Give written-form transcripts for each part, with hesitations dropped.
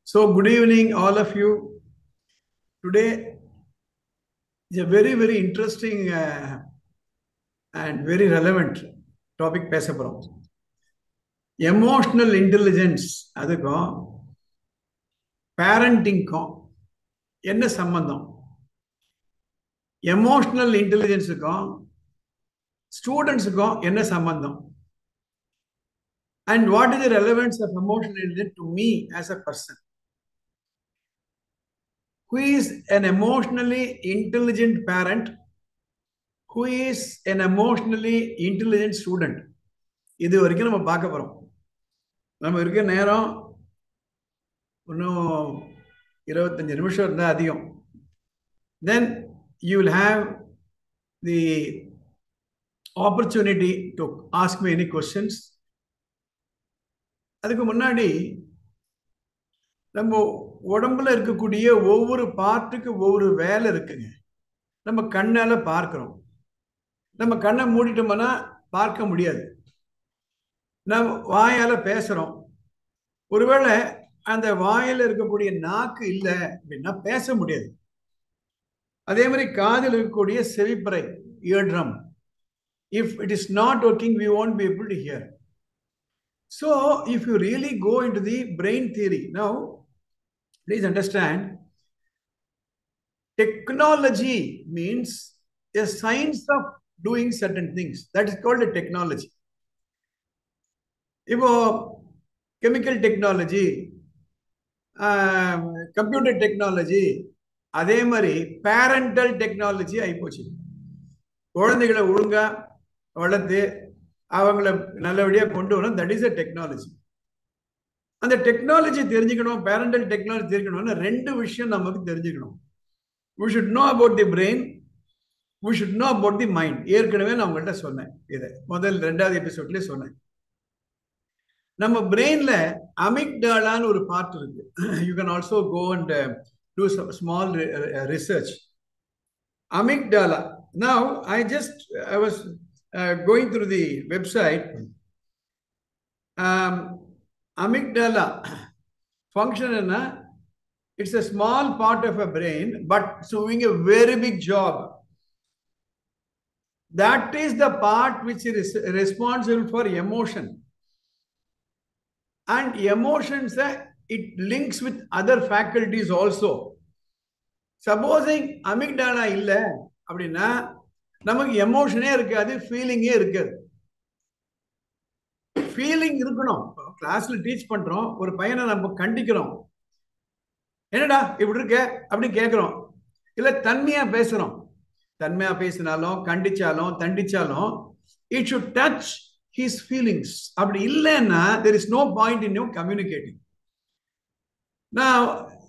So, good evening, all of you. Today is a very, very interesting and very relevant topic. பேச போறோம். Emotional intelligence அதுக்கும் பேரண்டிங்க்கும் என்ன சம்பந்தம்? Emotional இன்டெலிஜென்ஸுக்கும் ஸ்டூடெண்ட்ஸுக்கும் என்ன சம்பந்தம்? And what is the relevance of emotional intelligence to me as a person? Who is an emotionally intelligent parent? Who is an emotionally intelligent student? இது வரைக்கும் நம்ம பார்க்க போறோம். நம்ம இருக்க நேரம் இன்னும் 25 நிமிஷம் இருந்தால் அதிகம். Then you will have the opportunity to ask me any questions. அதுக்கு முன்னாடி நம்ம உடம்புல இருக்கக்கூடிய ஒவ்வொரு பார்ட்டுக்கு ஒவ்வொரு வேலை இருக்குங்க. நம்ம கண்ணால பார்க்கிறோம். நம்ம கண்ணை மூடிட்டோம்னா பார்க்க முடியாது. நம்ம வாயால பேசுறோம். ஒருவேளை அந்த வாயில இருக்கக்கூடிய நாக்கு இல்லை அப்படின்னா பேச முடியாது. அதே மாதிரி காதில் இருக்கக்கூடிய செவிப்பறை, eardrum, if it is not working, we won't be able to hear. So if you really go into the brain theory, now please understand, technology means a science of doing certain things. That is called a technology. இப்போ chemical technology, computer technology, அதே மாதிரி parental technology ஆகிப்போச்சு. குழந்தைகளை ஒழுங்கா வளர்த்து அவங்கள நல்லபடியாக கொண்டு வரணும். That is a technology. அந்த டெக்னாலஜி தெரிஞ்சுக்கணும், பேரண்டல் டெக்னாலஜி தெரிஞ்சுக்கணும்னா ரெண்டு விஷயம் நமக்கு தெரிஞ்சுக்கணும். we should know about the brain, we should know about the mind. ஏற்கனவே நான் உங்கள்கிட்ட சொன்னேன், இதை ரெண்டாவது எபிசோட்லேயே சொன்னேன். நம்ம பிரெயின்ல அமிக்டாலான்னு ஒரு பார்ட் இருக்கு. You can also go and do some small research. Amygdala. Now, I was going through the website. Amygdala function, it's a small part of a brain, but doing a very big job. That is the part which is responsible for emotion. And emotions, it links with other faculties also. Supposing amygdala இல்லை அப்படின்னா நமக்கு எமோஷனே இருக்காது, ஃபீலிங்கே இருக்காது. Feeling இருக்கணும். கிளாஸ்ல teach பண்றோம், ஒரு பையனை நம்ம கண்டிக்கிறோம், என்னடா இப்படி இருக்க அப்படின்னு கேட்கிறோம், இல்ல தன்மையா பேசுறோம். தன்மையா பேசினாலும் கண்டிச்சாலும் தண்டிச்சாலும் it should touch his feelings. அப்படி இல்லைன்னா there is no point in you communicating. நான்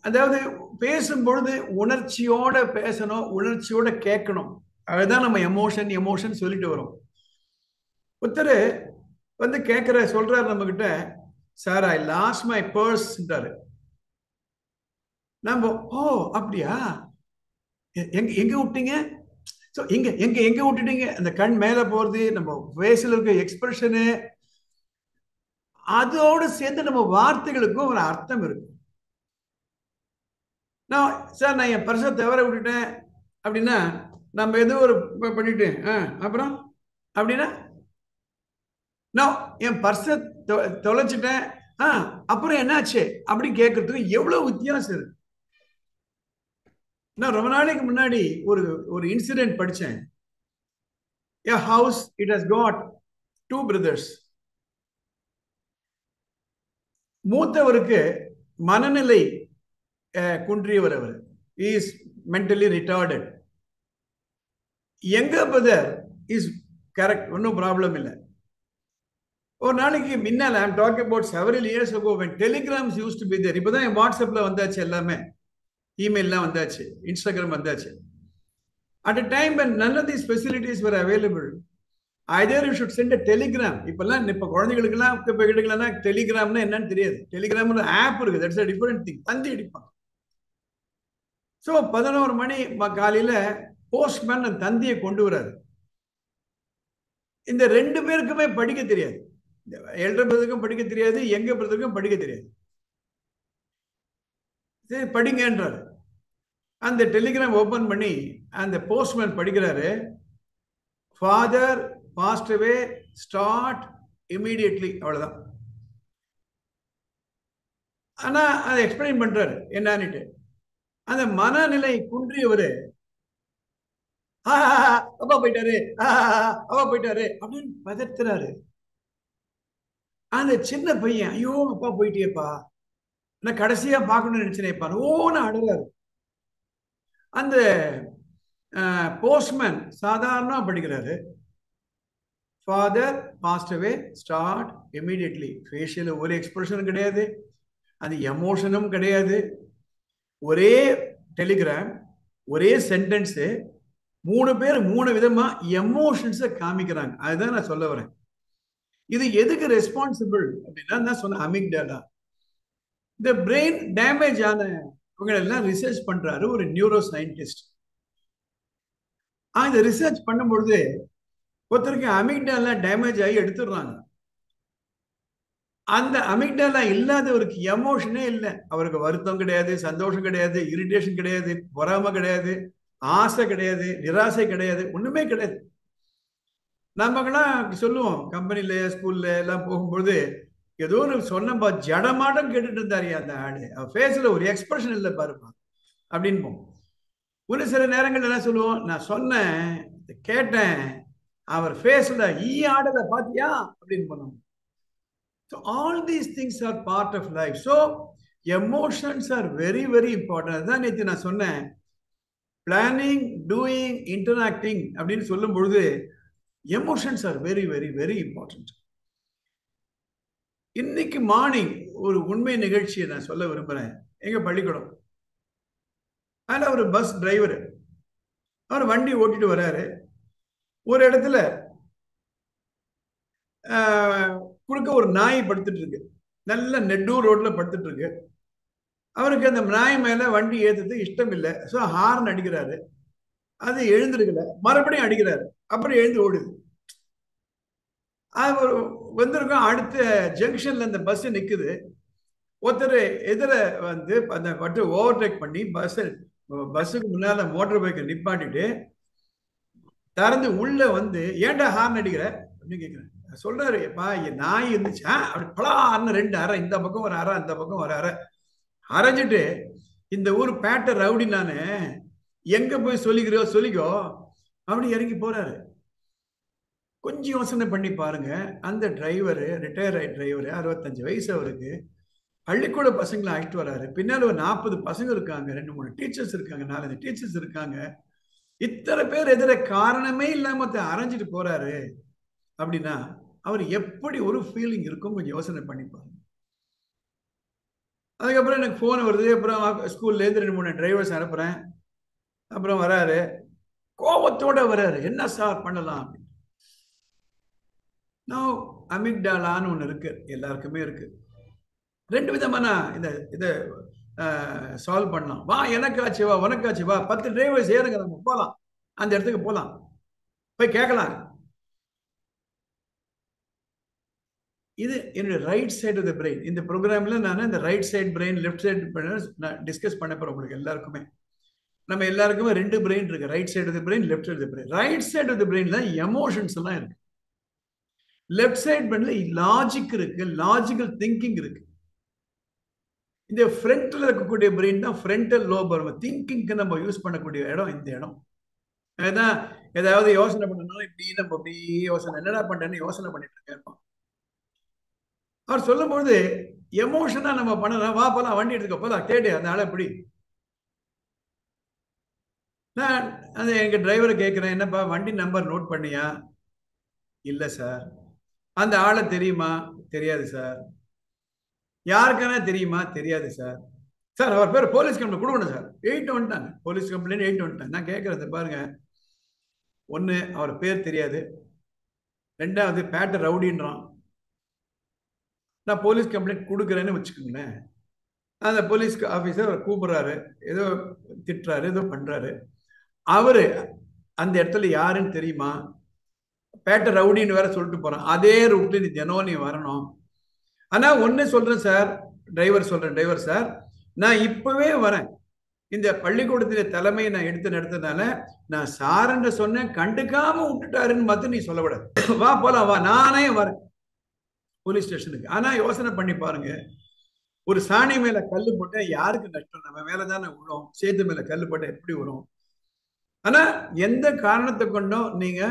அதாவது பேசும்பொழுது உணர்ச்சியோட பேசணும், உணர்ச்சியோட கேட்கணும். அதுதான் நம்ம எமோஷன் சொல்லிட்டு வரோம். ஒருத்தர் வந்து சொல்றாரு நம்ம கிட்ட, சார் ஐ லாஸ்ட் மை பர்ஸ்ன்றாரு. நம்ம ஓ அப்படியா, எங்க விட்டீங்க, எங்க விட்டுட்டீங்க, அந்த கண் மேல போறது, நம்ம ஃபேஸ்ல இருக்க எக்ஸ்பிரஷனு, அதோடு சேர்ந்து நம்ம வார்த்தைகளுக்கும் ஒரு அர்த்தம் இருக்கு. சார் நான் என் பர்ஸை தவற விட்டுட்டேன் அப்படின்னா நம்ம ஏதோ ஒரு பண்ணிட்டு அப்புறம் அப்படின்னா நான் என் பர்ஸை தொலைச்சிட்டேன் அப்புறம் என்னாச்சு அப்படின்னு கேட்கறதுக்கு எவ்வளவு வித்தியாசம் இருக்கு. நான் ரொம்ப நாளைக்கு முன்னாடி ஒரு இன்சிடென்ட் படிச்சேன். A house, it has got two brothers. மூத்தவருக்கு மனநிலை குன்றியவர், அவர் is mentally retarded. Younger brother is correct, ஒன்றும் ப்ராப்ளம் இல்லை. ஒரு நாளைக்கு முன்னால், I'm talking about several years ago when telegrams used to be there. இப்போதான் என் வாட்ஸ்அப்ல வந்தாச்சு, எல்லாமே இமெயில்லாம் வந்தாச்சு, இன்ஸ்டாகிராம் வந்தாச்சு. At a time when none of these facilities were available, either you should send a telegram. இப்போ குழந்தைகளுக்கெல்லாம் கேட்கலன்னா டெலிகிராம்னா என்னன்னு தெரியாது. டெலிகிராம்னு ஆப் இருக்கு, தட்ஸ் a different thing. தந்தி அடிப்பான். ஸோ 11 மணி காலையில போஸ்ட்மேன் அந்த தந்தியை கொண்டு வராரு. இந்த ரெண்டு பேருக்குமே படிக்க தெரியாது. எல்டர் பிரதருக்கும் படிக்க தெரியாது, யங்கர் பிரதருக்கும் படிக்க தெரியாது. சரி படிங்கன்றாரு. அந்த டெலிகிராம் ஓபன் பண்ணி அந்த போஸ்ட்மேன் படிக்கிறாரு. ஃபாதர் பாஸ்ட் அவே, ஸ்டார்ட் இமீடியட்லி. அவ்வளவுதான். ஆனா அதை எக்ஸ்பிளைன் பண்றாரு என்னன்னுட்டு. அந்த மனநிலை குன்றியவரு அப்பா போயிட்டாரு, அப்பா போயிட்டாரு அப்படின்னு பதத்துறாரு. அந்த சின்ன பையன், ஐயோ அப்பா போயிட்டியப்பா, நான் கடைசியா பார்க்கணும்னு நினைச்சேனேப்பா, ஓன்னு அழுறாரு. அந்த போஸ்ட்மேன் சாதாரணமா படிக்கிறாரு. ஃபாதர் பாஸ்ட் அவே, ஸ்டார்ட் இமீடியட்லி. ஃபேஷியல் ஒரு எக்ஸ்பிரஷனும் கிடையாது, அது எமோஷனும் கிடையாது. ஒரே டெலிகிராம், ஒரே சென்டென்ஸ், 3 பேர் 3 விதமா எமோஷன்ஸை காமிக்கிறாங்க. அதுதான் நான் சொல்ல வரேன். இது எதுக்கு ரெஸ்பான்சிபிள் அப்படின்னா, நான் சொன்ன அமிக்டாலா. இந்த பிரெயின் டேமேஜ் ஆன இவங்களெல்லாம் ரிசர்ச் பண்றாரு ஒரு நியூரோ சயின்டிஸ்ட். இந்த ரிசர்ச் பண்ணும்பொழுது ஒருத்தருக்கு அமிக்டாலா டேமேஜ் ஆகி எடுத்துடுறாங்க. அந்த அமிக்டாலா இல்லாதவருக்கு எமோஷனே இல்லை. அவருக்கு வருத்தம் கிடையாது, சந்தோஷம் கிடையாது, இரிட்டேஷன் கிடையாது, பொறாமை கிடையாது, ஆசை கிடையாது, நிராசை கிடையாது, ஒண்ணுமே கிடையாது. நமக்கெல்லாம் சொல்லுவோம், கம்பெனில ஸ்கூல்ல எல்லாம் போகும்போது, ஏதோ ஒரு சொன்னப்பா ஜடமாட்டம் கேட்டுட்டு இருந்தாரு அந்த ஆளு, ஃபேஸ்ல ஒரு எக்ஸ்பிரஷன் இல்லை பாருப்பா அப்படின்னு. ஒரு சில நேரங்கள் என்ன சொல்லுவோம், நான் சொன்னேன் கேட்டேன், அவர் ஃபேஸ்ல ஆடலை பாத்தியா அப்படின்னு பண்ணுவோம். So all these things are part of life. So emotions are very, very important. அதான் நேற்று நான் சொன்னேன், பிளானிங், டூயிங், இன்டராக்டிங் அப்படின்னு சொல்லும் பொழுது emotions are very, very, very important. இன்னைக்கு மார்னிங் ஒரு உண்மை நிகழ்ச்சியை நான் சொல்ல விரும்புறேன். எங்க பள்ளிக்கூடம், அதில் ஒரு பஸ் டிரைவர், அவர் வண்டி ஓட்டிட்டு வர்றாரு. ஒரு இடத்துல குறுக்க ஒரு நாய் படுத்துட்டு இருக்கு, நல்ல நெட்டூர் ரோட்ல படுத்துட்டு இருக்கு. அவருக்கு அந்த நாய் மேல வண்டி ஏத்துறது இஷ்டம் இல்லை. ஸோ ஹார்ன் அடிக்கிறாரு, அது எழுந்திருக்கல, மறுபடியும் அடிக்கிறாரு, அப்புறம் எழுந்து ஓடுது. அது வந்திருக்கும். அடுத்த ஜங்ஷன்ல அந்த பஸ் நிக்குது. ஒருத்தர் எதிர வந்து அந்த பட்டு ஓவர்டேக் பண்ணி பஸ்ஸுக்கு முன்னால மோட்டர் பைக்கை நிப்பாட்டிட்டு திறந்து உள்ள வந்து, ஏன்டா ஹார்ன் அடிக்கிற அப்படின்னு கேட்கிறேன். சொல்றாரு, எப்பா நாய் இருந்துச்சு, அப்படி பலான்னு 2 அறை, இந்த பக்கம் ஒரு அறை, அந்த பக்கம் ஒரு அறை அரைஞ்சிட்டு, இந்த ஊர் பேட்டை ரவுடி நானு, எங்க போய் சொல்லிக்கிறோ சொல்லிக்கோ அப்படி இறங்கி போறாரு. கொஞ்சம் யோசனை பண்ணி பாருங்க, அந்த டிரைவர், ரிட்டையர் ஆகி டிரைவர், 65 வயசு அவருக்கு, பள்ளிக்கூட பசங்களை அழைச்சிட்டு வராரு. பின்னால ஒரு 40 பசங்க இருக்காங்க, 2-3 டீச்சர்ஸ் இருக்காங்க, 4-5 டீச்சர்ஸ் இருக்காங்க. இத்தனை பேர் எதிர காரணமே இல்லாம அரைஞ்சிட்டு போறாரு அப்படின்னா அவர் எப்படி ஒரு ஃபீலிங் இருக்கும், கொஞ்சம் யோசனை பண்ணி பாருங்க. அதுக்கப்புறம் எனக்கு போன் வருது. அப்புறம் ஸ்கூல்ல இருந்து 2-3 டிரைவர்ஸ் அனுப்புறேன். அப்புறம் வராரு, கோபத்தோட வராரு, என்ன சார் பண்ணலாம் அப்படின்னு. நான் அமிக்டாலான்னு ஒண்ணு இருக்கு, எல்லாருக்குமே இருக்கு. 2 விதமான இதை சால்வ் பண்ணலாம். வா எனக்கு ஆச்சு, வா உனக்கு ஆச்சு, வா 10 டிரைவர்ஸ் ஏறுங்க, நம்ம போகலாம், அந்த இடத்துக்கு போகலாம், போய் கேட்கலாம். இது என்னுடைய right side of the brain. இந்த ப்ரோக்ராம்ல நான் இந்த right side brain, left side நான் டிஸ்கஸ் பண்ண போறேன் உங்களுக்கு எல்லாருக்குமே. நம்ம எல்லாருக்குமே 2 பிரெயின் இருக்கு, right side of the brain, left side of the brain. Right side of the பிரெயின்ல எமோஷன்ஸ் எல்லாம் இருக்கு. லெஃப்ட் சைடு பிரெயின்ல லாஜிக் இருக்கு, லாஜிக்கல் திங்கிங் இருக்கு. இந்த ஃப்ரண்ட்ல இருக்கக்கூடிய பிரெயின் தான் ஃப்ரண்டல் லோப். திங்கிங்க்கு நம்ம யூஸ் பண்ணக்கூடிய இடம் இந்த இடம். ஏன்னா ஏதாவது யோசனை பண்ணணும், இப்படி நம்ம அப்படி யோசனை, என்னடா பண்றேன்னு யோசனை பண்ணிட்டு இருக்கேன். அவர் சொல்லும்போது எமோஷனா நம்ம பண்ணலாம், வா போலாம், வண்டி எடுத்துக்க போலாம், தேடு அந்த ஆளை எப்படி. நான் அந்த எங்க டிரைவரை கேட்கிறேன், என்னப்பா வண்டி நம்பர் நோட் பண்ணியா? இல்லை சார். அந்த ஆளை தெரியுமா? தெரியாது சார். யாருக்கான தெரியுமா? தெரியாது சார். சார் அவர் பேர் போலீஸ் கம்ப்ளைண்ட் கொடுக்கணும் சார். 8 வந்துட்டாங்க, போலீஸ் கம்ப்ளைண்ட் 8 வந்துட்டாங்க. நான் கேட்கறது பாருங்க, ஒண்ணு அவர் பேர் தெரியாது, 2வது பேட்டை ரவுடின்றான். நான் போலீஸ் கம்ப்ளைண்ட் கொடுக்குறேன்னு வச்சுக்கோங்களேன். அந்த போலீஸ் ஆஃபீஸர் அவர் கூப்பிடுறாரு, ஏதோ திட்டுறாரு, ஏதோ பண்றாரு. அவரு அந்த இடத்துல யாருன்னு தெரியுமா? பேட்டை ரவுடின்னு வேற சொல்லிட்டு போறான். அதே ரூட்ல நீ தினம் நீ வரணும். ஆனா ஒண்ணு சொல்றேன் சார், டிரைவர் சொல்றேன், டிரைவர் சார், நான் இப்பவே வரேன். இந்த பள்ளிக்கூடத்தின் தலைமையை நான் எடுத்து நடத்தனால நான் சாரண்ட சொன்னேன், கண்டுக்காம விட்டுட்டாருன்னு மட்டும் நீ சொல்லக்கூடாது. வா போலாம், வா, நானே வரேன் போலீஸ் ஸ்டேஷனுக்கு. ஆனா யோசனை பண்ணி பாருங்க, ஒரு சாணி மேல கல்லு போட்டா யாருக்கு நஷ்டம்? நம்ம மேலதானே விழும். சேத்து மேல கல்லு போட்டா எப்படி வரும்? ஆனா எந்த காரணத்தை கொண்டும் நீங்க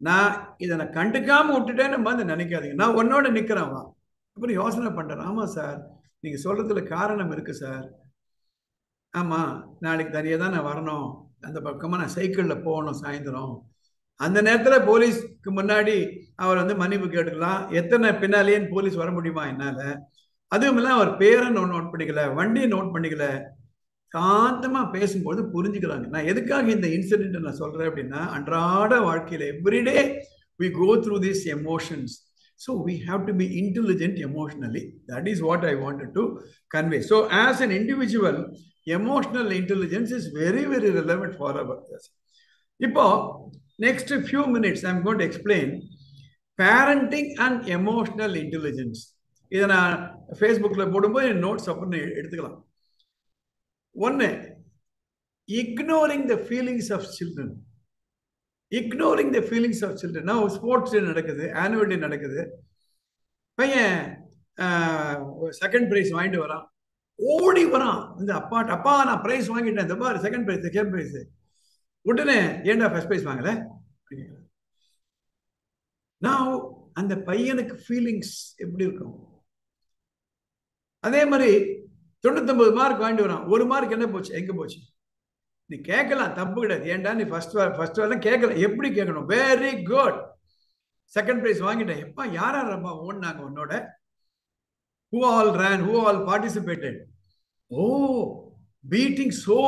நான் இதை நான் கண்டுக்காம விட்டுட்டேன்னு வந்து நினைக்காதீங்க. நான் உன்னோட நிக்கிறேன், வா. அப்புறம் யோசனை பண்றேன், ஆமா சார், நீங்க சொல்றதுல காரணம் இருக்கு சார். ஆமா, நாளைக்கு தனியா தான் நான் வரணும், அந்த பக்கமா நான் சைக்கிள்ல போகணும் சாயந்தரம். அந்த நேரத்துல போலீஸ்க்கு முன்னாடி அவர் வந்து மன்னிப்பு கேட்டுக்கலாம். எத்தனை பின்னாலேன்னு போலீஸ் வர முடியுமா என்னால? அதுவும் இல்ல, அவர் பேரை நோட் பண்ணிக்கல, வண்டியை நோட் பண்ணிக்கல. சாந்தமா பேசும்போது புரிஞ்சுக்கிறாங்க. நான் எதுக்காக இந்த இன்சிடென்ட் நான் சொல்றேன் அப்படின்னா, அன்றாட வாழ்க்கையில everyday we go through these emotions, so we have to be intelligent emotionally. That is what I wanted to convey. So as an individual, emotional intelligence is very very relevant for us. இப்போ next few minutes I'm going to explain parenting and emotional intelligence. இதை நான் ஃபேஸ்புக்ல போடும்போது notes அப்படின்னு எடுத்துக்கலாம். ஒன்னு, ignoring the feelings of children. Ignoring the feelings of children. Now sports day நடக்குது, annual day நடக்குது. பையன் செகண்ட் பிரைஸ் வாங்கிட்டு வரான், ஓடி வரான். இந்த அப்பா நான் பிரைஸ் வாங்கிட்டேன், இந்த பாரு செகண்ட் பிரைஸ் செகண்ட் பிரைஸ். உடனே ஏன்டா ஃபர்ஸ்ட் பிரைஸ் வாங்கல? நான் அந்த பையனுக்கு ஃபீலிங்ஸ் எப்படி இருக்கும்? அதே மாதிரி 99 மார்க் வாங்கிட்டு வரான், ஒரு மார்க் என்ன போச்சு, எங்க போச்சு? நீ கேட்கலாம், தப்பு கிடையாது. ஏன்டா நீ ஃபர்ஸ்ட் வரலாம் கேட்கல. எப்படி கேட்கணும்? வெரி குட், செகண்ட் பிரைஸ் வாங்கிட்டேன். எப்பா யார் யாரப்பா ஓடினாங்க உன்னோட? who all ran, who all participated? Oh, beating so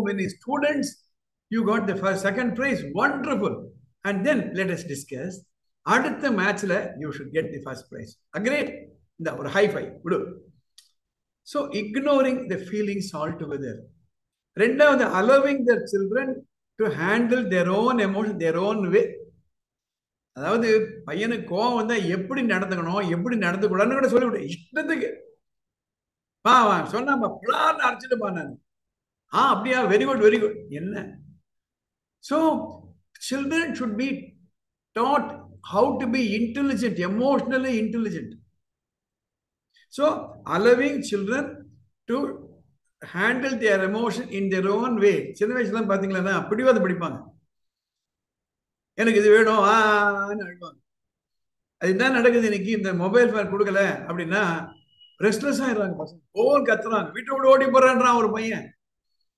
many students, you got the second prize. Wonderful. And then let us discuss, அடுத்த மேட்ச்ல you should get the first prize. Agreed? இந்த ஒரு high five விடு. So ignoring the feelings altogether. ரெண்டாவது, allowing their children to handle their own emotion, their own way. அதாவது பையனுக்கு கோவம் வந்தா எப்படி நடந்துக்கணும், எப்படி நடந்துக்கூடாதுன்னு கூட சொல்லிவிடு. இஷ்டத்துக்கு சொன்னா பிளான் அரைச்சிட்டுப்பா நான். அப்படியா, வெரி குட் வெரி குட். என்ன? So children should be taught how to be intelligent, emotionally intelligent. So allowing children to handle their emotion in their own way. சின்ன வயசுல பாத்தீங்களா பிடிவாத படிப்பாங்க, எனக்கு இது வேணும் அழுவாங்க. அதுதான் நடக்குது இன்னைக்கு. இந்த மொபைல் போன் கொடுக்கல அப்படின்னா ரெஸ்ட்லெஸ் ஆயிடுறாங்க பசங்க, ஓன் கத்துறாங்க, வீட்டை விட்டு ஓடி போறான்றான் ஒரு பையன்.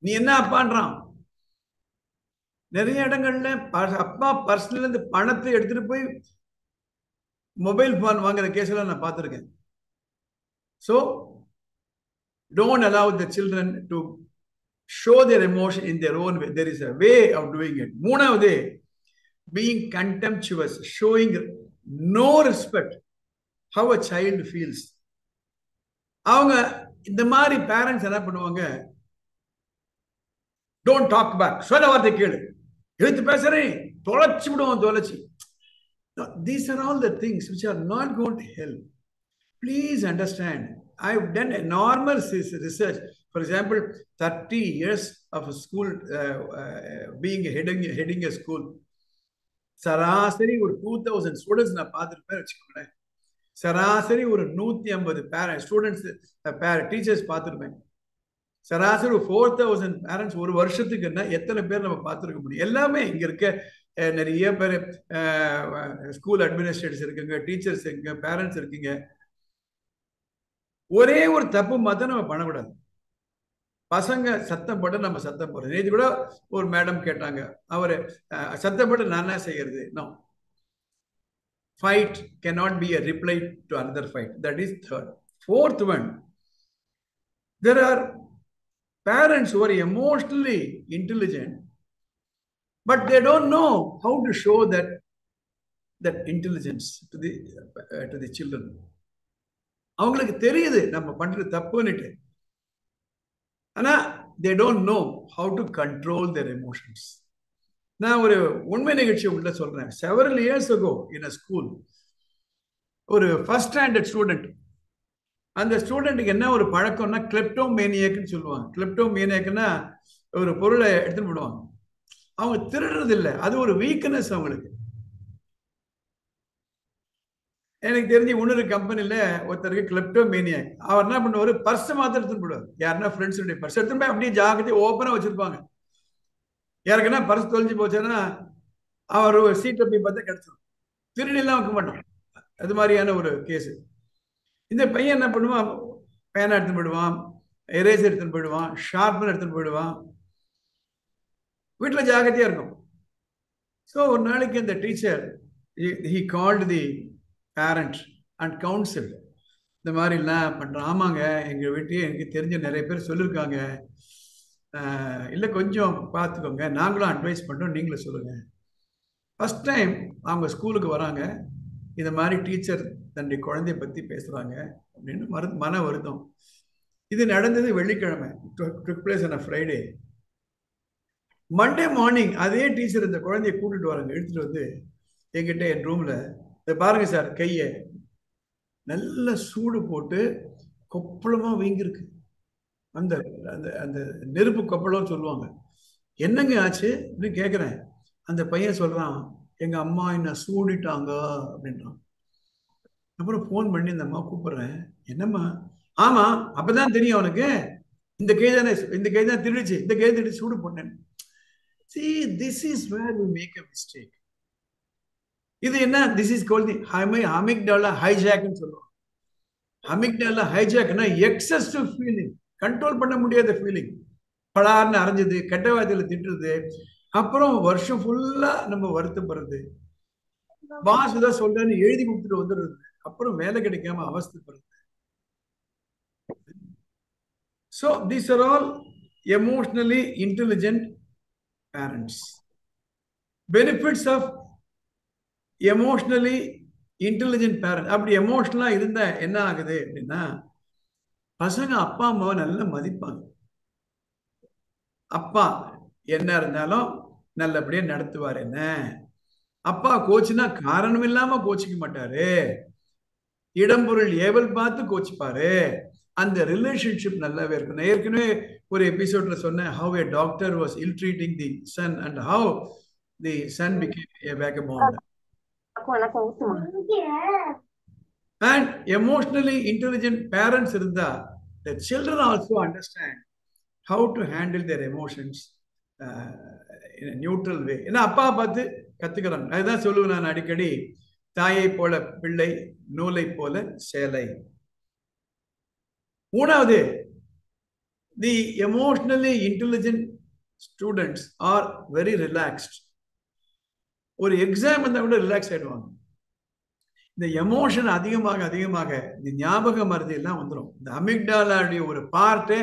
நீ என்ன அப்பான்றான். நிறைய இடங்கள்ல அப்பா பர்சனல் இருந்து பணத்தை எடுத்துட்டு போய் மொபைல் போன் வாங்குற கேஸ் எல்லாம் நான் பார்த்திருக்கேன். So don't allow the children to show their emotion in their own way. There is a way of doing it. மூணாவது, being contemptuous, showing no respect, how a child feels. அவங்க இந்த மாதிரி parents என்ன பண்ணுவாங்க, don't talk back, சொல்ல வார்த்தை கேளு, எழுத்து பேசுறேன் தொலைச்சு விடுவோம் தொலைச்சி. These are all the things which are not going to help. Please understand, I've done enormous research. For example, 30 years of a school, being heading a school. சராசரி ஒரு 2000 ஸ்டூடெண்ட்ஸ் நான் பார்த்துருப்பேன் வச்சுக்கோங்களேன். சராசரி ஒரு 150 ஸ்டூடெண்ட்ஸ் டீச்சர்ஸ் பார்த்துருப்பேன். சராசரி ஒரு 4000 பேரண்ட்ஸ் ஒரு வருஷத்துக்குன்னா எத்தனை பேர் நம்ம பார்த்துருக்க முடியும்? எல்லாமே இங்க இருக்க நிறைய பேர் ஸ்கூல் அட்மினிஸ்ட்ரேட்டர்ஸ் இருக்குங்க, டீச்சர்ஸ் இருக்குங்க, பேரண்ட்ஸ் இருக்குங்க. ஒரே ஒரு தப்பு மாத்திரம் நம்ம பண்ணக்கூடாது. பசங்க சத்தம் போட்டு நம்ம சத்தம் போடுறது. நேற்று கூட ஒரு மேடம் கேட்டாங்க, அவரு சத்தம் போட்டு நான் என்ன செய்யறது? No, fight cannot be a reply to another fight. That is third. Fourth one, there are parents who are emotionally intelligent, but they don't know how to show that intelligence to the children. அவங்களுக்கு தெரியுது நம்ம பண்றது தப்புன்னுட்டு, ஆனா they don't know how to control their emotions. நான் ஒரு உண்மை நிகழ்ச்சி உள்ள சொல்றேன். several years ago in a school, ஒரு first standard student அந்த ஸ்டூடெண்ட்டுக்கு என்ன ஒரு பழக்கம்னா கிளெப்டோமேனியாக்னு சொல்லுவாங்க. கிளெப்டோமேனியாக்னா ஒரு பொருளை எடுத்துட்டு போடுவாங்க. அவங்க திருடுறது இல்லை, அது ஒரு வீக்னஸ் அவங்களுக்கு. எனக்கு தெரிஞ்சு இன்னொரு கம்பெனில ஒருத்தருக்கு கிளெப்டோமேனியாக். அவர் என்ன பண்ணுவாரு, பர்ஸ் மாத்திரம் எடுத்துட்டு போடுவார். யாருன்னா ஃப்ரெண்ட்ஸுடைய பர்ஸ் எடுத்துட்டு போய் அப்படியே ஜாக்கிரதையா ஓப்பனா வச்சிருப்பாங்க. யாருக்குன்னா பர்ஸ் தொலைஞ்சு போச்சுன்னா அவர் சீட்டை போய் பார்த்தா கிடைச்சிடும். திருடிலாம் வைக்க மாட்டோம். அது மாதிரியான ஒரு கேஸ். இந்த பையன் என்ன பண்ணுவான், பேனா எடுத்துன்னு போயிடுவான், எரேசர் எடுத்துன்னு போயிடுவான், ஷார்ப்னர் எடுத்துன்னு போயிடுவான். வீட்டில் ஜாகிரதையா இருக்கும். ஸோ ஒரு நாளைக்கு அந்த teacher he called the parent and council. இந்த மாதிரிலாம் பண்ணுறான். ஆமாங்க, எங்கள் வீட்டையே எனக்கு தெரிஞ்ச நிறைய பேர் சொல்லியிருக்காங்க, இல்லை கொஞ்சம் பார்த்துக்கோங்க, நாங்களும் அட்வைஸ் பண்ணுறோம், நீங்களும் சொல்லுங்கள். ஃபஸ்ட் டைம் அவங்க ஸ்கூலுக்கு வராங்க, இந்த மாதிரி டீச்சர் தன்னுடைய குழந்தைய பற்றி பேசுகிறாங்க அப்படின்னு மன வருத்தம். இது நடந்தது வெள்ளிக்கிழமை, took place on Friday. Monday morning அதே டீச்சர் இந்த குழந்தைய கூட்டிட்டு வராங்க, எடுத்துட்டு வந்து என்கிட்ட என் ரூம்ல, இதை பாருங்க சார், கையை நல்ல சூடு போட்டு கொப்பளமா வீங்கிருக்கு. அந்த அந்த அந்த நெருப்பு கொப்பளம் சொல்லுவாங்க. என்னங்க ஆச்சு அப்படின்னு கேட்குறேன். அந்த பையன் சொல்றான், எங்க அம்மா என்ன சூடிட்டாங்க அப்படின்றான். அப்புறம் ஃபோன் பண்ணி இந்த அம்மா கூப்பிடுறேன். என்னம்மா? ஆமா, அப்பதான் தெரியும் அவனுக்கு, இந்த கை தானே, இந்த கை தான் திருடிச்சு, இந்த கை திருடி சூடு போட்டேன். See, this is where we make a mistake. இது என்ன? This is called the amygdala hijack ன்னு சொல்லுவோம். amygdala hijack னா excessive feeling, கண்ட்ரோல் பண்ண முடியாத ஃபீலிங். பலார்னு அரைஞ்சது, கெட்ட வார்த்தையில திட்டுறது, அப்புறம் வருஷம் ஃபுல்லா நம்ம வருத்தப்படுறது, பாஸ் தான் சொல்றேன்னு எழுதி கொடுத்துட்டு வந்துடுறது, அப்புறம் வேலை கிடைக்காம அவஸ்தைப்படுறது. So these are all emotionally intelligent parents. Benefits of emotionally intelligent parent. அப்படி எமோஷனலா இருந்தா என்ன ஆகுது அப்படின்னா, பசங்க அப்பா அம்மாவை நல்லா மதிப்பாங்க. அப்பா என்ன இருந்தாலும் நல்லபடியா நடத்துவார். என்ன அப்பா கோச்சுனா காரணம் இல்லாம கோச்சிக்க மாட்டாரு, இடம்பொருள் ஏவல் பார்த்து கோச்சிப்பாரு. அந்த ரிலேஷன்ஷிப் நல்லாவே இருக்கும். நான் ஏற்கனவே ஒரு எபிசோட்ல சொன்னேன், how a doctor was ill treating the son and how the son became a vagabond. And emotionally intelligent parents இருந்தா, the children also understand how to handle their emotions in a neutral way. ஏன்னா அப்பா பார்த்து கத்துக்கிறாங்க. அதுதான் சொல்லுவேன் நான் அடிக்கடி, தாயை போல பிள்ளை, நூலை போல சேலை. மூணாவது, the emotionally intelligent students are very relaxed. ஒரு எக்ஸாம் வந்தா கூட ரிலாக்ஸ் ஆயிடுவாங்க. இந்த எமோஷன் அதிகமாக அதிகமாக இந்த ஞாபக மறதி எல்லாம் வந்துடும். இந்த அமிக்டாலாவுடைய ஒரு பார்ட்டு,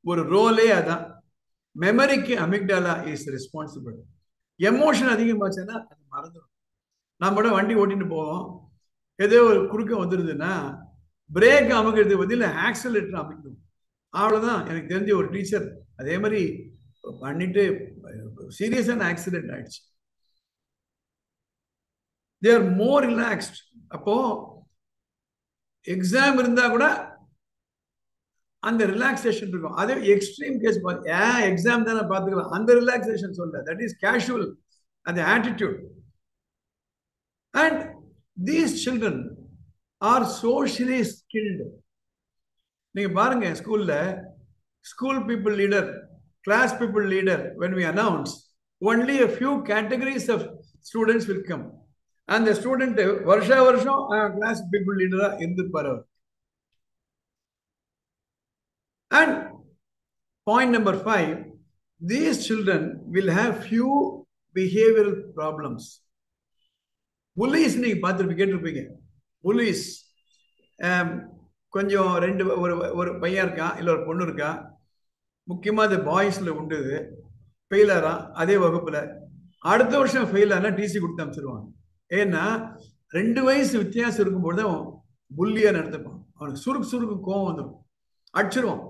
ஒரு ரோலே அதான். மெமரிக்கு அமிக்டாலா இஸ் ரெஸ்பான்சிபிள். எமோஷன் அதிகமாச்சுன்னா அது மறந்துடும். நம்ம கூட வண்டி ஓட்டிட்டு போவோம், ஏதோ ஒரு குறுக்க வந்துடுதுன்னா பிரேக் அமுக்கிறது பதில் ஆக்சலேட்டர் அமைக்கணும். அவ்வளோதான். எனக்கு தெரிஞ்ச ஒரு டீச்சர் அதே மாதிரி பண்ணிட்டு சீரியஸான ஆக்சிடென்ட் ஆயிடுச்சு. they are more relaxed. அப்போ எக்ஸாம் இருந்தா கூட அந்த ரிலாக்ஸேஷன் இருக்கும். அதே எக்ஸ்ட்ரீம் கேஸ் எக்ஸாம் தானே பார்த்துக்கலாம், அந்த ரிலாக்ஸேஷன் சொல்ல, தட் இஸ் கேஷுவல், அந்த attitude. And these children are socially skilled. நீங்க பாருங்க, ஸ்கூல்ல school people leader, class people leader, when we announce, only a few categories of students will come. அந்த student வருஷா வருஷம் கிளாஸ் பீப்புள் லீடரா இருந்திருப்பார் அவர். And point number 5, these children will have few behavioral problems. Police நீங்க பார்த்துருப்பீங்க, கேட்டிருப்பீங்க. Police கொஞ்சம் ரெண்டு ஒரு பையன் இருக்கான், இல்லை ஒரு பொண்ணு இருக்கா, முக்கியமாக அது பாய்ஸில் உண்டு. ஃபெயிலாரா அதே வகுப்பில், அடுத்த வருஷம் ஃபெயில் ஆனால் டிசி கொடுத்து அனுப்பிச்சிருவாங்க. ஏன்னா 2 வயசு வித்தியாசம் இருக்கும்போது அவன் புல்லியா நடந்துப்பான். அவனுக்கு சுருக்கு கோவம் வந்துடும், அடிச்சிருவான்.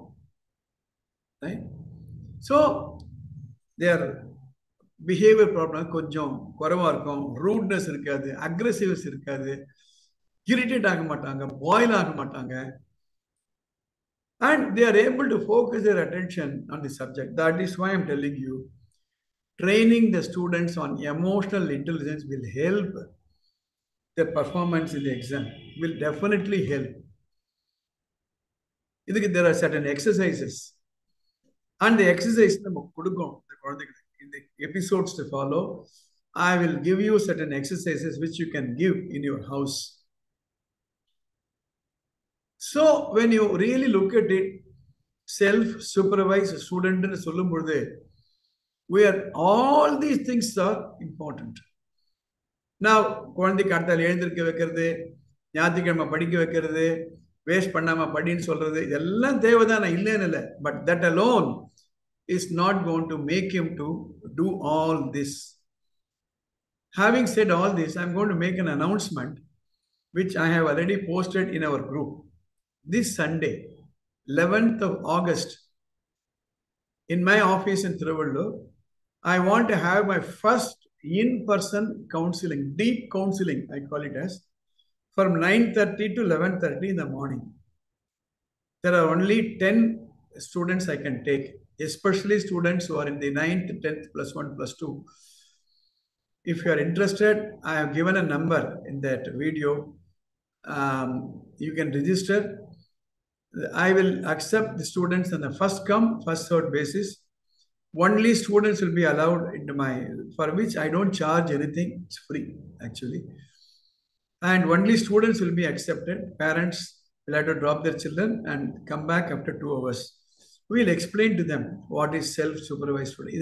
ஸோ தேர் பிஹேவியர் ப்ராப்ளம் கொஞ்சம் குறைவா இருக்கும். ரூட்னஸ் இருக்காது, அக்ரெசிவ்னஸ் இருக்காது, இரிட்டேட் ஆக மாட்டாங்க, பாயில் ஆக மாட்டாங்க. and they are able to focus their attention on the subject. That is why I'm telling you, training the students on emotional intelligence will help their performance in the exam, will definitely help. There are certain exercises, and the exercise in the episodes to follow, I will give you certain exercises which you can give in your house. So when you really look at it, self-supervised student in Solumburde, where all these things are important. Now, குழந்தைக்கு அடுத்தால் எழுந்திருக்க வைக்கிறது, ஞாயிற்றுக்கிழமை படிக்க வைக்கிறது, waste பண்ணாம படின்னு சொல்றது, இதெல்லாம் தேவைதான், நான் இல்லைன்னு இல்லை. But that alone is not going to make him to do all this. Having said all this, I'm going to make an announcement which I have already posted in our group. This Sunday, 11th of August, in my office in Thiruvallur, I want to have my first in-person counseling, deep counseling, I call it as, from 9:30 to 11:30 in the morning. There are only 10 students I can take, especially students who are in the 9th, 10th, +1, +2. If you are interested, I have given a number in that video. You can register. I will accept the students on the first come, first served basis. Only students will be allowed into for which I don't charge anything. It's free, actually. And only students will be accepted. Parents will have to drop their children and come back after 2 hours. We'll explain to them what is self-supervised study.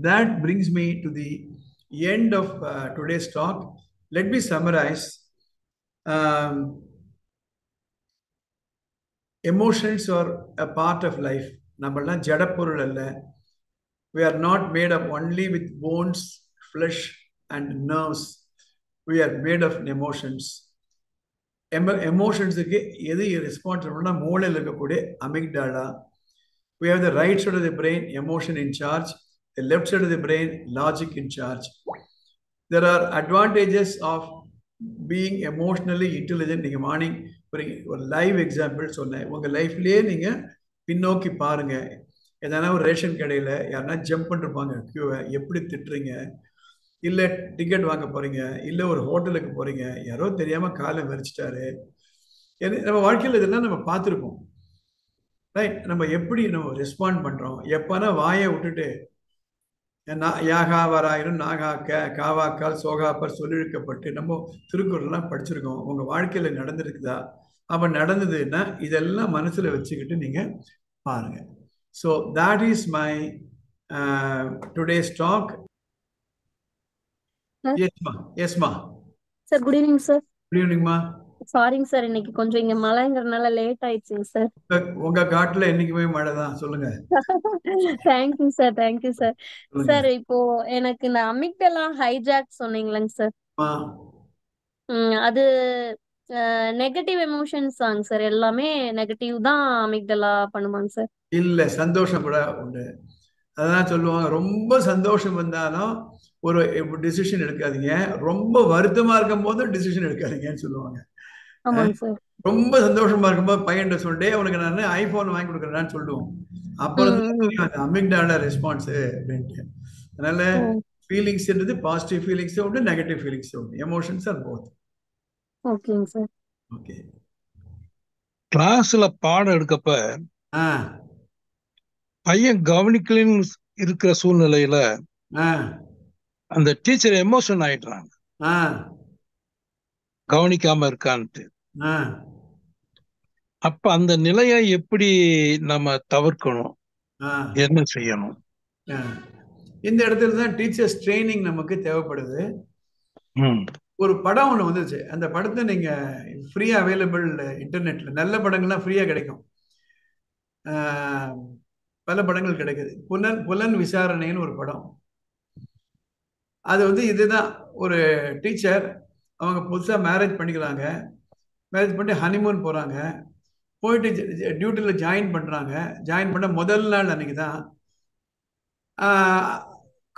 That brings me to the end of today's talk. Let me summarize. Emotions are a part of life. We are not made up only with bones, flesh, and nerves. We are made of emotions. Emotions responsible amygdala. We have the right side of the brain, emotion in charge. The left side of the brain, logic in charge. There are advantages of being emotionally intelligent. நீங்க morning ஒரு live example சொன்னேன். உங்க லைஃப்லயே நீங்க பின்னோக்கி பாருங்க. எதனா ஒரு ரேஷன் கடையில யாருன்னா ஜம்ப் பண்ணிருப்பாங்க கியூவை, எப்படி திட்டுறீங்க? இல்ல டிக்கெட் வாங்க போறீங்க, இல்ல ஒரு ஹோட்டலுக்கு போறீங்க, யாரோ தெரியாம காலை வெறிச்சிட்டாரு. நம்ம வாழ்க்கையில் இதெல்லாம் நம்ம பார்த்துருப்போம். ரைட்? நம்ம எப்படி நம்ம ரெஸ்பாண்ட் பண்றோம்? எப்பனா வாயை விட்டுட்டு யாகாவராயிரும் நாகாக்க காவாக்கால் சோகாப்பர் சொல்லிழுக்கப்பட்டு நம்ம திருக்குறள்லாம் படிச்சிருக்கோம். உங்க வாழ்க்கையில நடந்திருக்குதா? அப்ப நடந்ததுன்னா இதெல்லாம் மனசுல வச்சுக்கிட்டு நீங்க பாருங்க. So that is my today's talk. Yes ma. Yes ma. Sir, good evening sir. Good evening ma. Sorry sir, இன்னைக்கு கொஞ்சம் இங்க மழைங்கறனால லேட் ஆயிடுச்சுங்க சார். உங்க காட்டுல என்னைக்குமே மழை தான், சொல்லுங்க. Thank you sir, thank you sir. Sir, இப்போ எனக்கு இந்த அமிக்டலா ஹைஜாக் சொன்னீங்களாங்க சார். அது நெகட்டிவ் எமோஷன்ஸ் ஆங்க சார், எல்லாமே நெகட்டிவ் தான் அமிக்டலா பண்ணுவாங்க சார். இல்ல, சந்தோஷம் கூட உண்டு. அதான் சொல்லுவாங்க, ரொம்ப சந்தோஷம் வந்தாலும் ஒரு டிசிஷன் எடுக்காதீங்க, ரொம்ப வருத்தமா இருக்கும் போது டிசிஷன் எடுக்காதீங்கன்னு சொல்லுவாங்க. ரொம்ப சந்தோஷமா இருக்கும்போது பையன் சொல்லிட்டே உனக்கு நான் ஐபோன் வாங்கி கொடுக்குறேன்னு சொல்லுவோம். அப்புறம் அமிக்டாலா ரெஸ்பான்ஸ் அப்படின்ட்டு. அதனால ஃபீலிங்ஸ் பாசிட்டிவ் ஃபீலிங்ஸ் உண்டு, நெகட்டிவ் ஃபீலிங்ஸ் உண்டு. Emotions are both. ஓகேங்க சார். ஓகே. கிளாஸ்ல பாடம் எடுக்கப்ப பையன் கவனிக்கலன்னு இருக்கிற சூழ்நிலையில அந்த டீச்சர் எமோஷன் ஆயிடுறாங்க, கவனிக்காம இருக்கான்ட்டு. அப்ப அந்த நிலையை எப்படி நம்ம தவிர்க்கணும், என்ன செய்யணும்? இந்த இடத்துல தான் டீச்சர்ஸ் ட்ரைனிங் நமக்கு தேவைப்படுது. ஒரு படம் ஒன்று வந்துச்சு, அந்த படத்தை நீங்க ஃப்ரீயா அவைலபிள் இன்டர்நெட்ல, நல்ல படங்கள்லாம் ஃப்ரீயா கிடைக்கும், பல படங்கள் கிடைக்குது. புலன் விசாரணைன்னு ஒரு படம். அது இதுதான், ஒரு டீச்சர் அவங்க புதுசாக மேரேஜ் பண்ணிக்கிறாங்க, மேரேஜ் பண்ணிட்டு ஹனிமூன் போகிறாங்க, போயிட்டு டியூட்டியில் ஜாயின் பண்ணுறாங்க. ஜாயின் பண்ண முதல் நாள் அன்னைக்கு தான்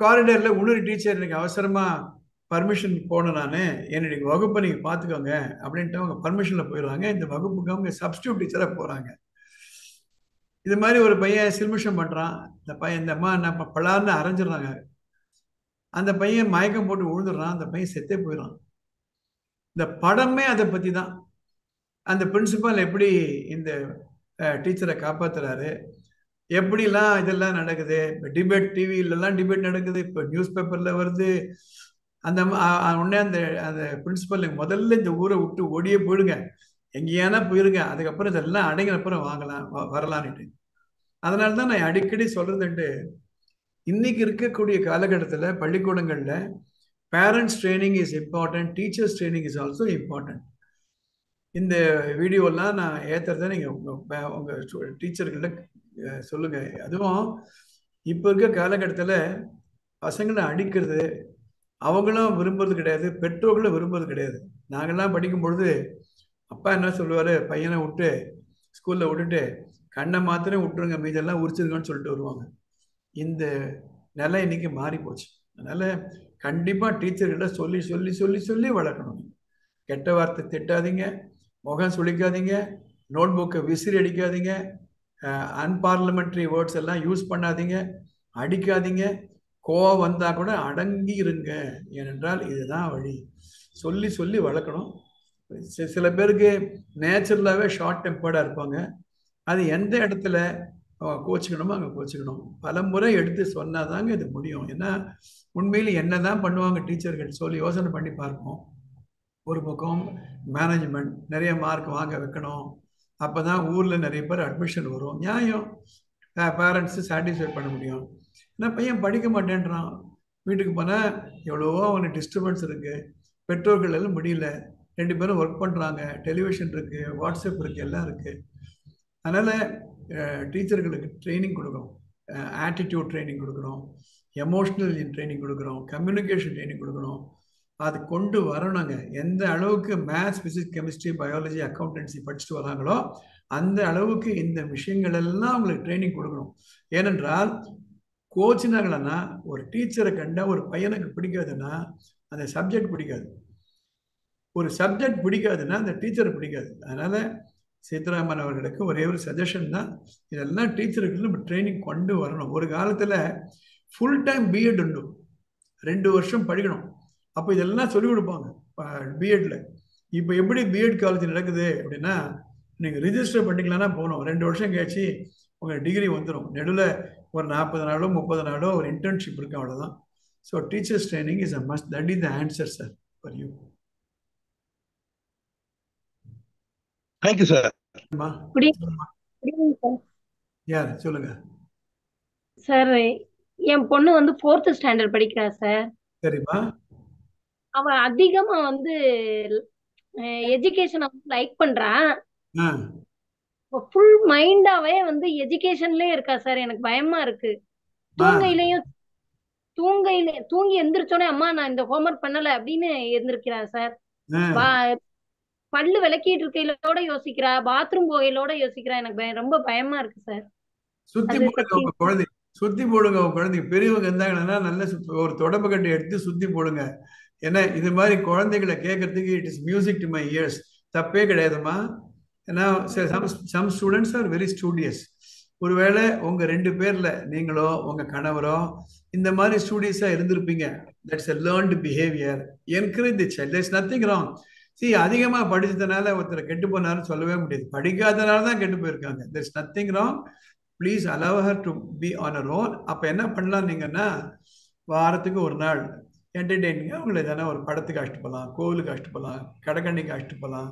காரிடரில் இன்னொரு டீச்சர் எனக்கு அவசரமாக பர்மிஷன் போனேன் நான், என்னுடைய வகுப்பை நீங்கள் பார்த்துக்கோங்க அப்படின்ட்டு அவங்க பர்மிஷனில் போயிடுறாங்க. இந்த வகுப்புக்கு அவங்க சப்ஸ்டியூட் டீச்சராக போகிறாங்க. இது மாதிரி ஒரு பையன் சில்மிஷம் பண்ணுறான். இந்த பையன் இந்த அம்மா என்ன பலார்னு அரைஞ்சிடுறாங்க. அந்த பையன் மயக்கம் போட்டு விழுந்துடுறான். அந்த பையன் செத்தே போயிடுறான். இந்த படமே அதை பற்றி தான். அந்த பிரின்சிபால் எப்படி இந்த டீச்சரை காப்பாத்துறாரு, எப்படிலாம் இதெல்லாம் நடக்குது. இப்போ டிபேட் டிவிலலாம் டிபேட் நடக்குது, இப்போ நியூஸ் பேப்பரில் வருது. அந்த உடனே அந்த அந்த பிரின்சிபல் முதல்ல இந்த ஊரை விட்டு ஓடியே போயிடுங்க, எங்கேயானா போயிருங்க, அதுக்கப்புறம் இதெல்லாம் அடங்கினப்புறம் வாங்கலாம் வரலான்ட்டு. அதனால தான் நான் அடிக்கடி சொல்றதுண்டு, இன்னைக்கு இருக்கக்கூடிய காலகட்டத்தில் பள்ளிக்கூடங்களில் parents training is important, teachers training is also important. இந்த வீடியோலாம் நான் ஏற்றுறத நீங்கள் உங்கள் டீச்சர்கிட்ட சொல்லுங்கள். அதுவும் இப்போ இருக்க காலகட்டத்தில் பசங்களை அடிக்கிறது அவங்களும் விரும்புறது கிடையாது, பெற்றோர்களும் விரும்புறது கிடையாது. நாங்கள்லாம் படிக்கும் பொழுது அப்பா என்ன சொல்லுவார், பையனை விட்டு ஸ்கூலில் விட்டுட்டு கண்ணை மாத்திரம் விட்டுருங்க, மீதெல்லாம் உரிச்சிருங்கன்னு சொல்லிட்டு வருவாங்க. இந்த நிலை இன்னைக்கு மாறி போச்சு. அதனால் கண்டிப்பாக டீச்சர்கிட்ட சொல்லி சொல்லி சொல்லி சொல்லி வளர்க்கணும். கெட்ட வார்த்தை திட்டாதீங்க, முகம் சுளிக்காதீங்க, நோட் புக்கை விசிறி அடிக்காதீங்க, அன்பார்லமெண்ட்ரி வேர்ட்ஸ் எல்லாம் யூஸ் பண்ணாதீங்க, அடிக்காதீங்க. கோவம் வந்தால் கூட அடங்கி இருங்க, ஏனென்றால் இதுதான் வழி. சொல்லி சொல்லி வளர்க்கணும். சில பேருக்கு நேச்சுரலாகவே ஷார்ட் டெம்பர்டாக இருப்பாங்க. அது எந்த இடத்துல கோச்சிக்கணுமோ அங்கே கோச்சிக்கணும். பல முறை எடுத்து சொன்னால் தாங்க இது முடியும். ஏன்னா உண்மையில் என்ன தான் பண்ணுவாங்க டீச்சர்கள் சொல்லி யோசனை பண்ணி பார்ப்போம். ஒரு பக்கம் மேனேஜ்மெண்ட் நிறைய மார்க் வாங்க வைக்கணும், அப்போ தான் ஊரில் நிறைய பேர் அட்மிஷன் வரும், நியாயம். பேரண்ட்ஸு சாட்டிஸ்ஃபை பண்ண முடியும். ஏன்னா பையன் படிக்க மாட்டேன்றான், வீட்டுக்கு போனால் எவ்வளவோ அவனுக்கு டிஸ்டர்பன்ஸ் இருக்குது, பெற்றோர்கள் எல்லாம் முடியல, 2 பேரும் ஒர்க் பண்ணுறாங்க, டெலிவிஷன் இருக்குது, வாட்ஸ்அப் இருக்குது, எல்லாம் இருக்குது. அதனால் டீச்சர்களுக்கு ட்ரைனிங் கொடுக்கணும், ஆட்டிடியூட் ட்ரைனிங் கொடுக்கணும், எமோஷ்னல் ட்ரைனிங் கொடுக்குறோம், கம்யூனிகேஷன் ட்ரைனிங் கொடுக்கணும். அது கொண்டு வரணுங்க. எந்த அளவுக்கு maths, physics, chemistry, biology, accountancy படிச்சுட்டு வராங்களோ அந்த அளவுக்கு இந்த விஷயங்கள் எல்லாம் அவங்களுக்கு ட்ரைனிங் கொடுக்கணும். ஏனென்றால் கோச்சினாங்களன்னா ஒரு டீச்சரை கண்டா ஒரு பையனுக்கு பிடிக்காதுன்னா அந்த சப்ஜெக்ட் பிடிக்காது, ஒரு சப்ஜெக்ட் பிடிக்காதுன்னா அந்த டீச்சரை பிடிக்காது. அதனால சீதாராமன் அவர்களுக்கு ஒரே ஒரு சஜஷன் தான், இதெல்லாம் டீச்சருக்கு நம்ம ட்ரைனிங் கொண்டு வரணும். ஒரு காலத்தில் ஃபுல் டைம் பிஎட் உண்டு, 2 வருஷம் படிக்கணும், அப்போ இதெல்லாம் சொல்லிக் கொடுப்பாங்க பிஎட்ல. இப்போ எப்படி பிஎட் காலேஜ் நடக்குது அப்படின்னா, நீங்கள் ரிஜிஸ்டர் பண்ணிக்கலாம்னா போகணும், 2 வருஷம் கழிச்சு உங்கள் டிகிரி வந்துடும். நடுவில் ஒரு 40 நாளோ 30 நாளோ ஒரு இன்டர்ன்ஷிப் இருக்கு, அவ்வளோதான். So teachers training is a must. That is the answer sir for you. Thank you sir. யார் சொல்லுங்க சார். என் பொண்ணு வந்து 4th ஸ்டாண்டர்ட் படிக்கிறா சார். சரிம்மா. அவ அதிகமா வந்து எஜுகேஷனை லைக் பண்றா. ஃபுல் மைண்டாவே வந்து எஜுகேஷன்லயே இருக்கா சார். எனக்கு பயமா இருக்கு. தூங்கி எந்திரிச்சோடனே அம்மா நான் இந்த ஹோம்ஒர்க் பண்ணல அப்படின்னு எந்திரிக்கிறா சார். பல்லு விளக்கிட்டு இருக்கையிலோட யோசிக்கிறா, பாத்ரூம் போகையிலோட யோசிக்கிறா. எனக்கு ரொம்ப பயமா இருக்கு சார். சுத்தி போடுங்க உங்க குழந்தை, சுத்தி போடுங்க உங்க குழந்தைங்க. பெரியவங்க இருந்தாங்கன்னா நல்ல ஒரு தொடப்பு கட்டை எடுத்து சுத்தி போடுங்க. ஏன்னா இது மாதிரி குழந்தைகளை கேட்கறதுக்கு it is music to my ears. தப்பே கிடையாதுமா. ஏன்னா some students are very studious. ஒருவேளை உங்க 2 பேர்ல நீங்களோ உங்க கணவரோ இந்த மாதிரி ஸ்டூடியஸா இருந்திருப்பீங்க. That's a learned behaviour. Encourage the child. There's nothing wrong. அதிகமா படிச்சதுனால ஒருத்தர் கெட்டு போனாலும் சொல்லவே முடியாது. படிக்காதனால தான் கெட்டு போயிருக்காங்க. There's nothing wrong. Please allow her to be on a roll. அப்போ என்ன பண்ணலாம் நீங்கன்னா, வாரத்துக்கு ஒரு நாள் என்டர்டெய்னிங்காக அவங்களை எதனா ஒரு படத்துக்கு அழைச்சிட்டு போகலாம், கோவிலுக்கு அழைச்சிட்டு போகலாம், கடைக்கண்ணிக்கு அழைச்சிட்டு போகலாம்.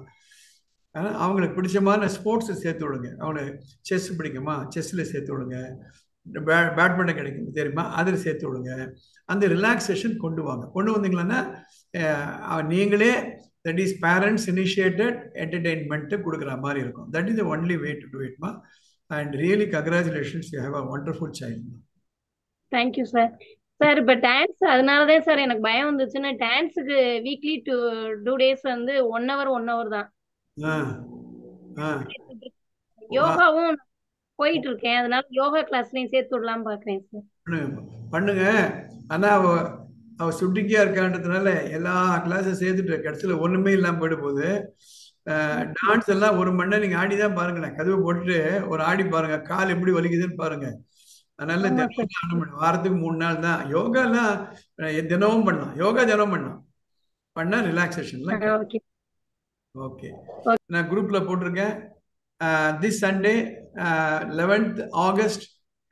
அவங்களுக்கு பிடிச்சமான ஸ்போர்ட்ஸை சேர்த்து விடுங்க. அவங்களுக்கு செஸ் பிடிக்குமா, செஸ்ஸில் சேர்த்து விடுங்க. பேட்மிண்டன் கிடைக்கும் தெரியுமா, அதில் சேர்த்து விடுங்க. அந்த ரிலாக்ஸேஷன் கொண்டு வாங்க. கொண்டு வந்தீங்களன்னா நீங்களே that is parents initiated entertainment கொடுக்குற மாதிரி இருக்கும். That is the only way to do இட்மா. And really congratulations, you have a wonderful child. Thank you sir. Sir இப்போ டான்ஸ், அதனால தான் சார் எனக்கு பயம் வந்துச்சுன்னா, டான்ஸுக்கு வீக்லி 2 days வந்து 1 hour தான். யோகாவும் போயிட்டு இருக்கேன், அதனால யோகா கிளாஸ்லயும் சேர்த்து விடலாம் பாக்குறேன் சார். பண்ணுங்க. ஆனா அவ சுட்டிக்கியா இருக்கான்றதுனால எல்லா கிளாஸும் சேர்த்துட்டு கடைசியில் ஒண்ணுமே இல்லாமல் போயிட போகுது. டான்ஸ் எல்லாம் 1 மணி நேரம் நீங்க ஆடிதான் பாருங்களேன். கதவை போட்டுட்டு ஒரு ஆடி பாருங்க, கால் எப்படி வலிக்குதுன்னு பாருங்க. அதனால ஆமா தினமும் சார். தியானம் பண்ணணும். வாரத்துக்கு 3 நாள் தான். யோகாலாம் தினமும் பண்ணலாம். யோகா தினமும் பண்ணலாம். பண்ணா ரிலாக்ஸேஷன்லாம் ஓகே ஓகே. நான் குரூப்ல போட்டிருக்கேன். This Sunday 11th August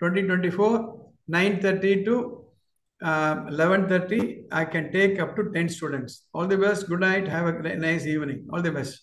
2024 9:30 to 11:30 I can take up to 10 students. All the best. Good night. Have a nice evening. All the best.